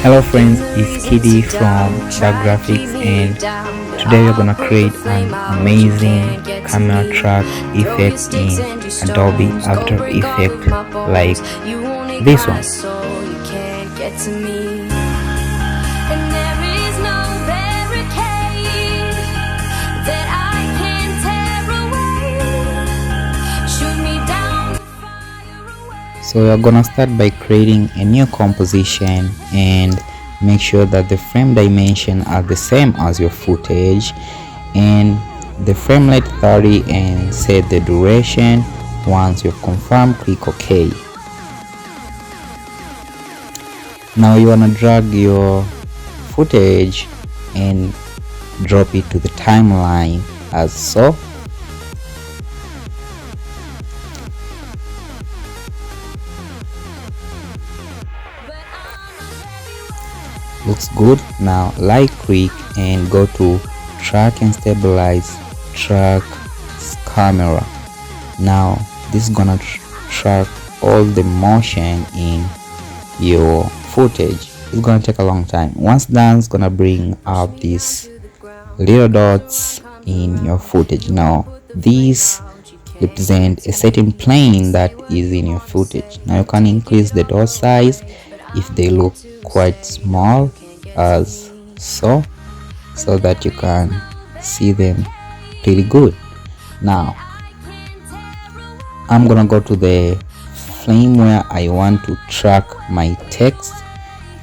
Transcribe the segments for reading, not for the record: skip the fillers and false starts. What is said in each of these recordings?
Hello friends, it's Kiddy from Shark Graphics, and today we're gonna create an amazing camera track effect in Adobe After Effects like this one. So you're gonna start by creating a new composition and make sure that the frame dimension are the same as your footage, and the frame rate 30, and set the duration. Once you've confirmed, click OK. Now you wanna drag your footage and drop it to the timeline as so. Looks good. Now right click and go to track and stabilize track camera. Now this is gonna track all the motion in your footage. It's gonna take a long time. Once done, it's gonna bring up these little dots in your footage. Now these represent a certain plane that is in your footage. Now you can increase the dot size if they look quite small as so that you can see them pretty good. Now I'm gonna go to the frame where I want to track my text.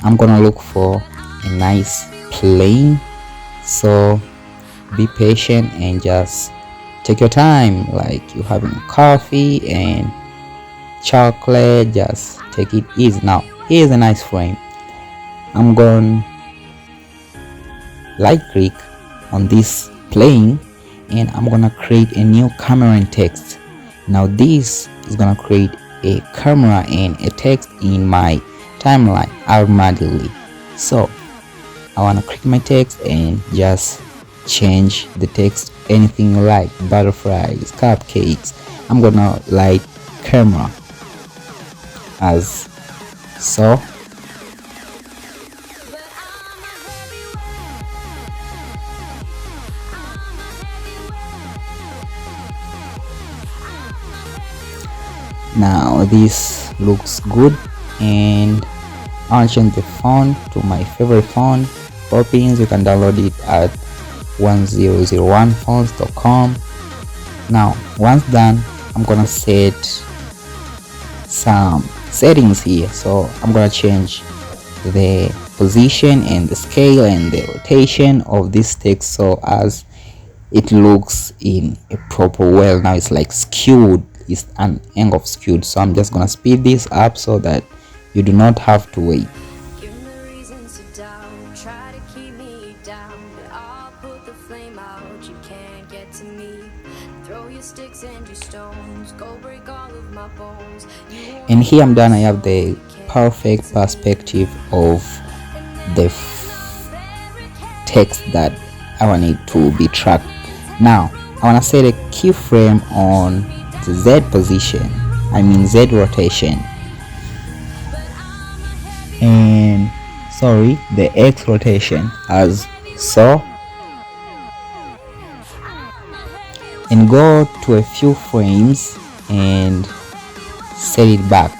I'm gonna look for a nice plane, so be patient and just take your time, like you're having coffee and chocolate. Just take it easy. Now here's a nice frame. I'm going to right click on this plane and I'm gonna create a new camera and text. Now this is gonna create a camera and a text in my timeline automatically. So I want to click my text and just change the text anything you like, butterflies, cupcakes. I'm gonna write camera as so. Now this looks good, and I'll change the font to my favorite font, Poppins. You can download it at 1001fonts.com. Now once done, I'm gonna set some settings here. So I'm gonna change the position and the scale and the rotation of this text so as it looks in a proper way. Now it's like skewed, it's an angle of skewed, so I'm just gonna speed this up so that you do not have to wait. And here I'm done. I have the perfect perspective of the text that I want it to be tracked. Now I want to set a keyframe on the Z position, Z rotation, and the X rotation as so, and go to a few frames and set it back.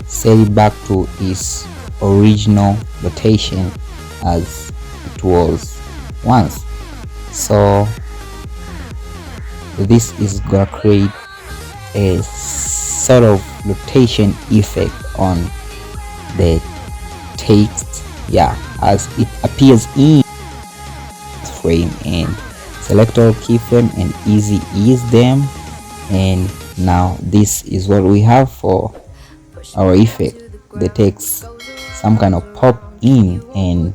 Set it back to its original rotation as it was once. So this is gonna create a sort of rotation effect on the text, as it appears in frame. And select all keyframe and easy ease them, and now this is what we have for our effect. The text some kind of pop in and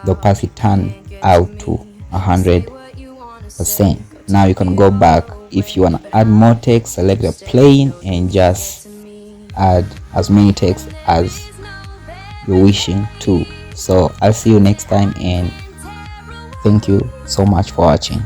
the opacity turn out to 100%. Now you can go back. If you want to add more text, select a plane and just add as many text as you're wishing to. So I'll see you next time, and thank you so much for watching.